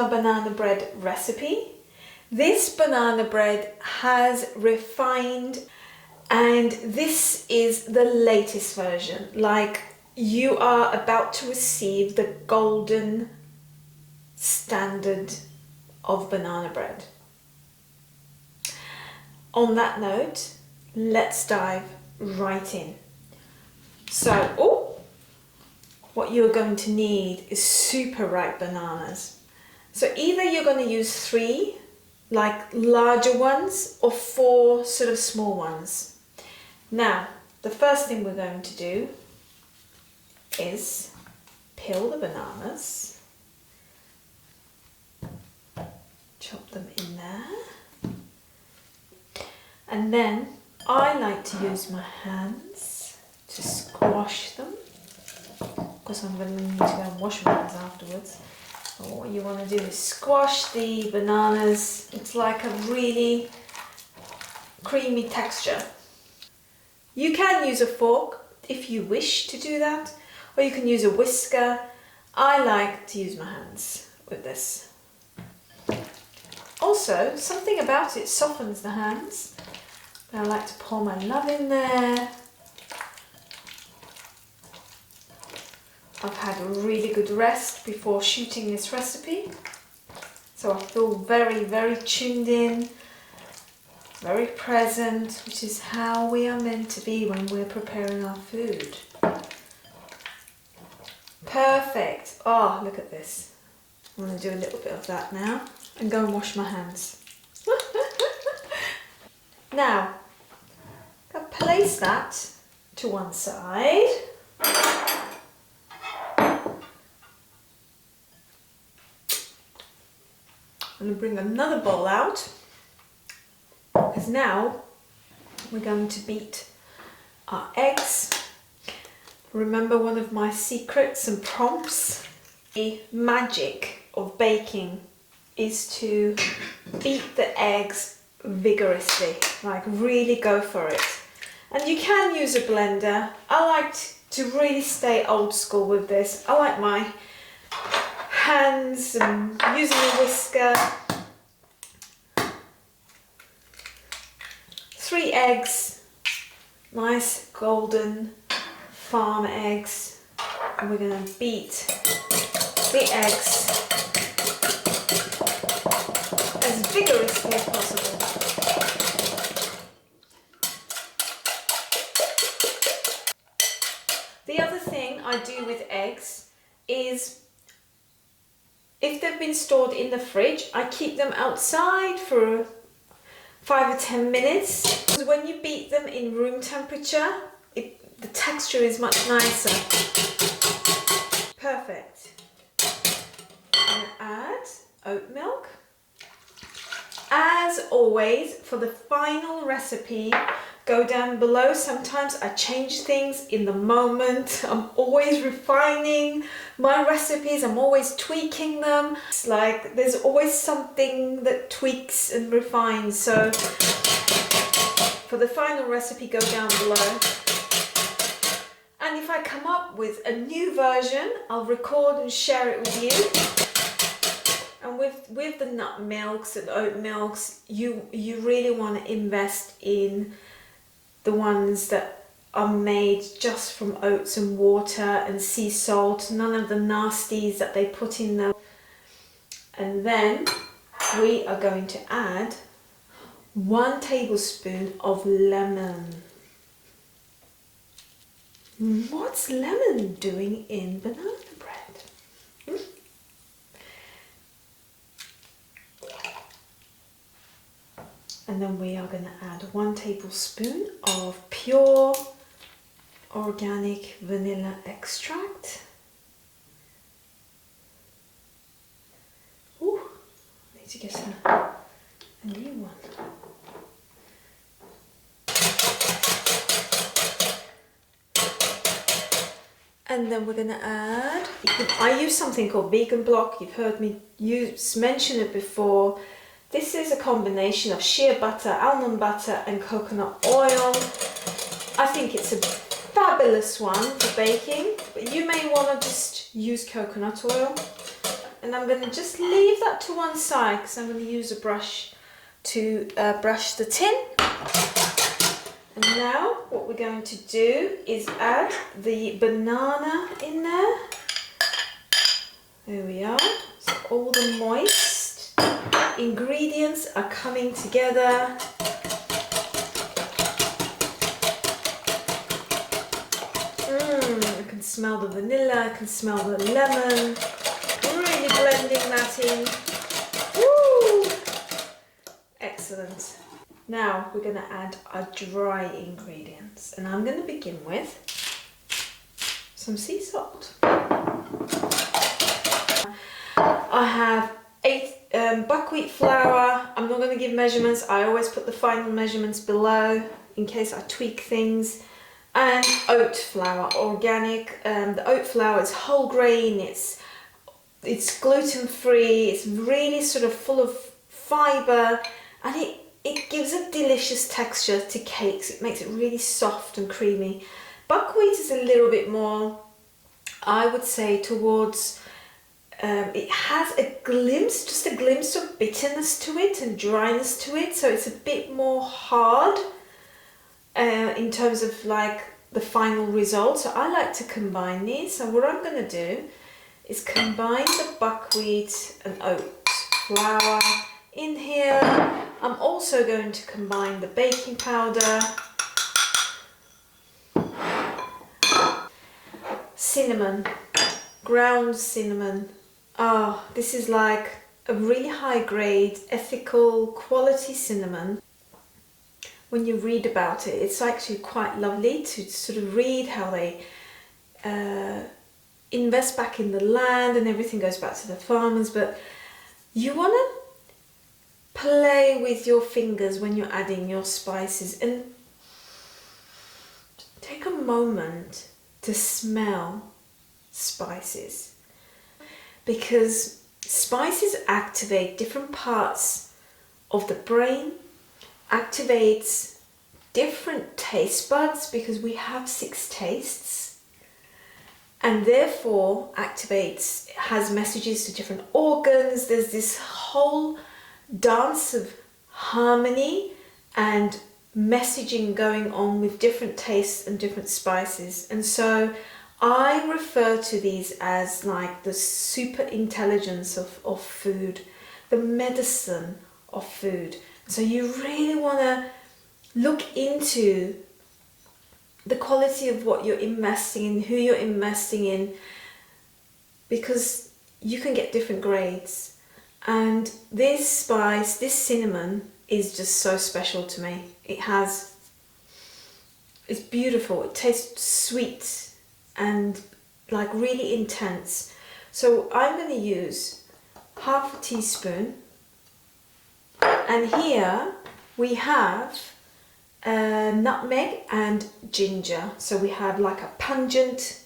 my banana bread recipe. This banana bread has refined, and this is the latest version. Like, you are about to receive the golden standard of banana bread. On that note, let's dive right in. So, what you're going to need is super ripe bananas. So either you're going to use 3 like larger ones or 4 sort of small ones. Now, the first thing we're going to do is peel the bananas, chop them in there, and then I like to use my hands to squash them, because I'm going to need to go and wash my hands afterwards. But what you want to do is squash the bananas. It's like a really creamy texture. You can use a fork if you wish to do that, or you can use a whisker. I like to use my hands with this. Also, something about it softens the hands. I like to pour my love in there. I've had a really good rest before shooting this recipe, so I feel very, very tuned in, very present, which is how we are meant to be when we're preparing our food. Perfect. Oh, look at this. I'm going to do a little bit of that now and go and wash my hands. Now, I'll place that to one side. I'm going to bring another bowl out, because now we're going to beat our eggs. Remember, one of my secrets and prompts, the magic of baking is to beat the eggs vigorously, like really go for it. And you can use a blender. I like to really stay old school with this. I like my hands and using a whisker. 3 eggs, nice golden farm eggs, and we're going to beat the eggs as vigorously as possible. The other thing I do with eggs is, if they've been stored in the fridge, I keep them outside for 5 or 10 minutes. Because when you beat them in room temperature, the texture is much nicer. Perfect. And add oat milk. As always, for the final recipe, go down below. Sometimes I change things in the moment. I'm always refining my recipes. I'm always tweaking them. It's like there's always something that tweaks and refines. So for the final recipe, go down below. And if I come up with a new version, I'll record and share it with you. And with the nut milks and oat milks, you really want to invest in the ones that are made just from oats and water and sea salt, none of the nasties that they put in them. And then we are going to add 1 tablespoon of lemon. What's lemon doing in banana bread? And then we are going to add 1 tablespoon of pure organic vanilla extract. Ooh, I need to get a new one. And then we're going to add, I use something called vegan block. You've heard me mention it before. This is a combination of shea butter, almond butter and coconut oil. I think it's a fabulous one for baking, but you may want to just use coconut oil. and I'm going to just leave that to one side because I'm going to use a brush to brush the tin. And now what we're going to do is add the banana in there. There we are. So all the moist ingredients are coming together. I can smell the vanilla, I can smell the lemon. Really blending that in. Woo! Excellent. Now we're going to add our dry ingredients, and I'm going to begin with some sea salt. I have 8 buckwheat flour. I'm not going to give measurements. I always put the final measurements below in case I tweak things. And oat flour, organic. The oat flour is whole grain. It's gluten-free. It's really sort of full of fibre, and it gives a delicious texture to cakes. It makes it really soft and creamy. Buckwheat is a little bit more, I would say, towards, it has a glimpse, just a glimpse of bitterness to it and dryness to it. So it's a bit more hard in terms of like the final result. So I like to combine these. So what I'm going to do is combine the buckwheat and oat flour in here. I'm also going to combine the baking powder, cinnamon, ground cinnamon. Oh, this is like a really high grade, ethical, quality cinnamon. When you read about it, it's actually quite lovely to sort of read how they invest back in the land and everything goes back to the farmers. But you want to play with your fingers when you're adding your spices and take a moment to smell spices, because spices activate different parts of the brain, activates different taste buds, because we have 6 tastes, and therefore has messages to different organs. There's this whole dance of harmony and messaging going on with different tastes and different spices. And so I refer to these as like the super intelligence of food, the medicine of food. So you really want to look into the quality of what you're investing in, who you're investing in, because you can get different grades. And this spice, this cinnamon, is just so special to me. It's beautiful. It tastes sweet and like really intense. So I'm going to use half a teaspoon. And here we have nutmeg and ginger. So we have like a pungent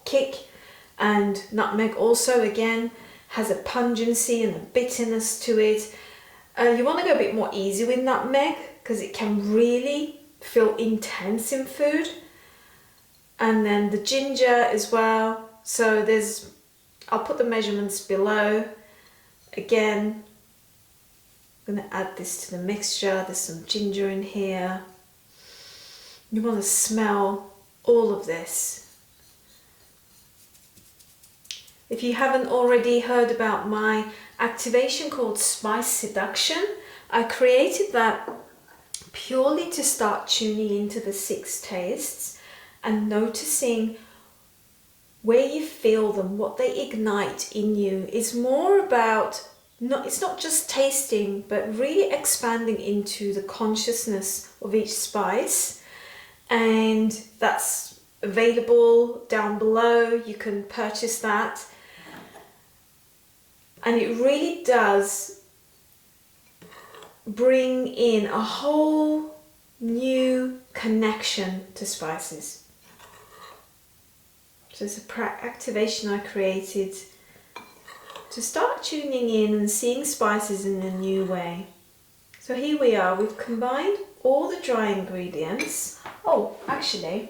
kick, and nutmeg also again has a pungency and a bitterness to it. You want to go a bit more easy with nutmeg because it can really feel intense in food. And then the ginger as well. So I'll put the measurements below. Again, I'm going to add this to the mixture. There's some ginger in here. You want to smell all of this. If you haven't already heard about my activation called Spice Seduction, I created that purely to start tuning into the 6 tastes and noticing where you feel them, what they ignite in you. It's more about, it's not just tasting, but really expanding into the consciousness of each spice. And that's available down below. You can purchase that. And it really does bring in a whole new connection to spices. So it's a activation I created to start tuning in and seeing spices in a new way. So here we are, we've combined all the dry ingredients. Oh, actually,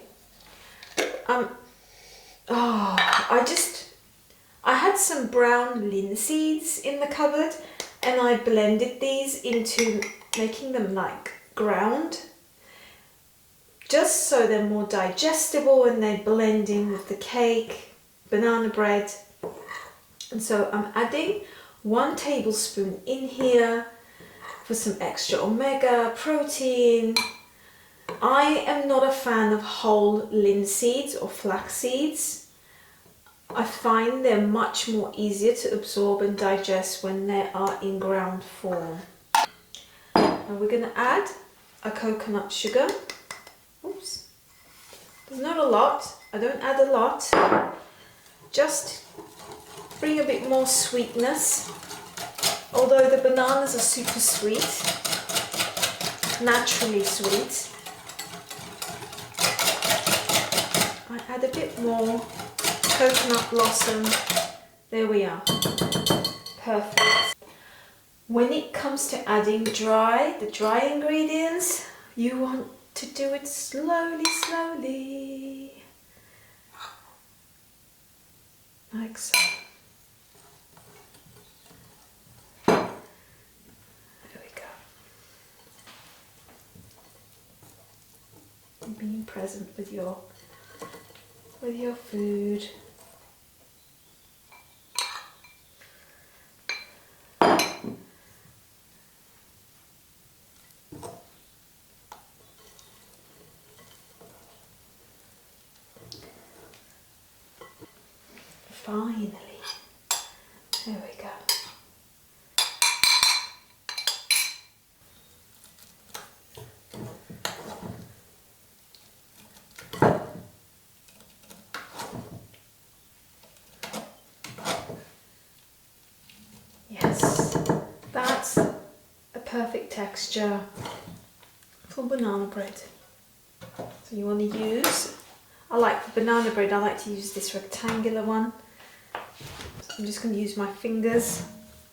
I had some brown linseeds in the cupboard and I blended these into making them like ground, just so they're more digestible and they blend in with the cake, banana bread. And so I'm adding 1 tablespoon in here for some extra omega protein. I am not a fan of whole linseeds or flax seeds. I find they're much more easier to absorb and digest when they are in ground form. And we're going to add a coconut sugar. Oops. There's not a lot. I don't add a lot. Just bring a bit more sweetness. Although the bananas are super sweet, naturally sweet, I add a bit more coconut blossom. There we are. Perfect. When it comes to adding the dry ingredients, you want to do it slowly, slowly. Like so. There we go. Being present with your food. Finally, there we go. Yes, that's a perfect texture for banana bread. So you want to use, I like for banana bread, I like to use this rectangular one. So I'm just going to use my fingers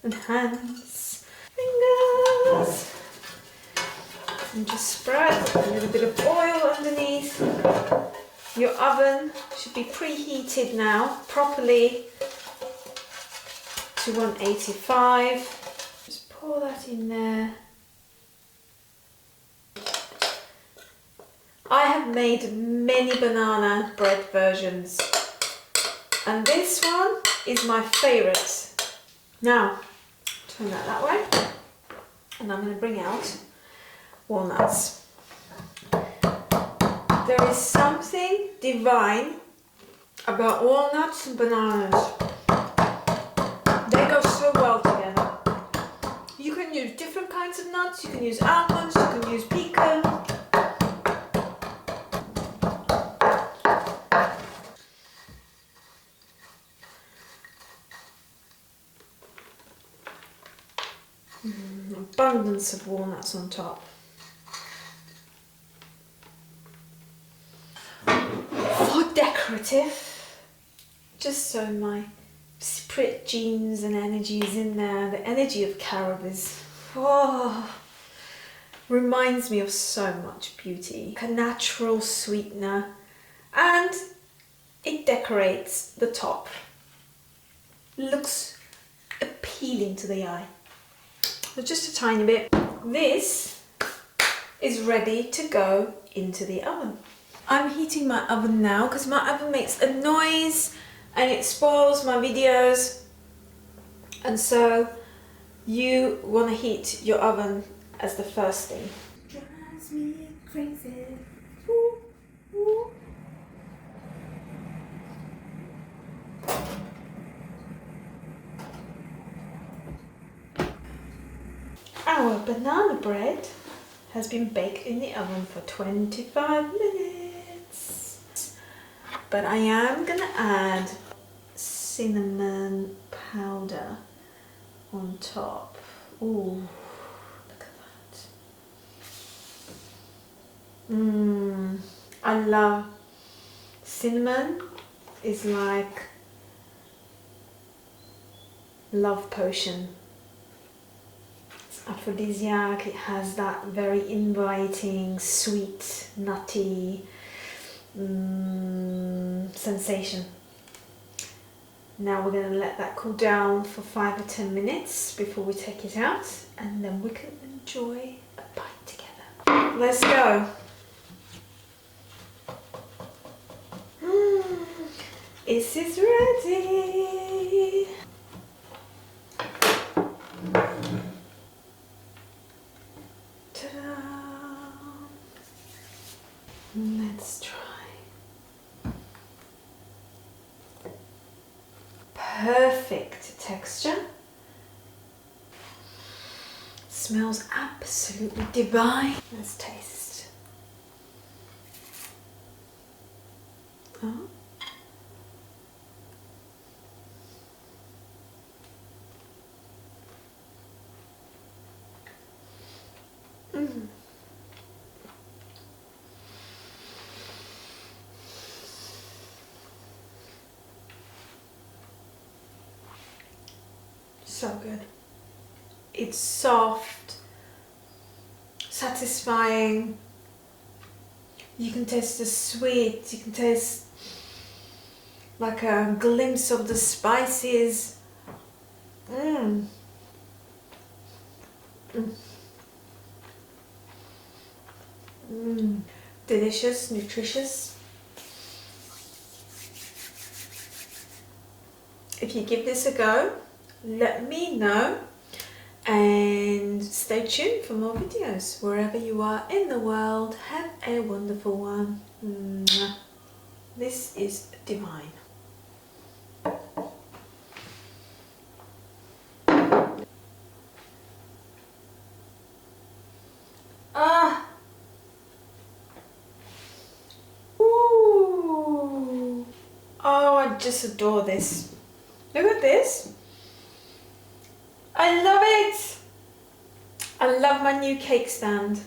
and hands. Fingers! And just spread a little bit of oil underneath. Your oven should be preheated now properly to 185. Just pour that in there. I have made many banana bread versions and this one is my favourite. Now, turn that way and I'm going to bring out walnuts. There is something divine about walnuts and bananas. They go so well together. You can use different kinds of nuts. You can use almonds, you can use pecan. Abundance of walnuts on top. For decorative, just so my spirit genes and energy is in there. The energy of carob is, reminds me of so much beauty. A natural sweetener, and it decorates the top. Looks appealing to the eye. But just a tiny bit. This is ready to go into the oven. I'm heating my oven now because my oven makes a noise and it spoils my videos. And so you want to heat your oven as the first thing. Drives me crazy. Ooh, ooh. Our banana bread has been baked in the oven for 25 minutes. But I am going to add cinnamon powder on top. Ooh, look at that. I love cinnamon. Is like love potion. Aphrodisiac. It has that very inviting, sweet, nutty sensation. Now we're going to let that cool down for 5 or 10 minutes before we take it out, and then we can enjoy a bite together. Let's go. This is ready. Ta-da. Let's try. Perfect texture. Smells absolutely divine. Let's taste. Oh. So good. It's soft, satisfying. You can taste the sweet, you can taste like a glimpse of the spices. Delicious, nutritious. If you give this a go, let me know, and stay tuned for more videos. Wherever you are in the world, have a wonderful one. This is divine. Ooh. Oh, I just adore this. Look at this. I love it! I love my new cake stand.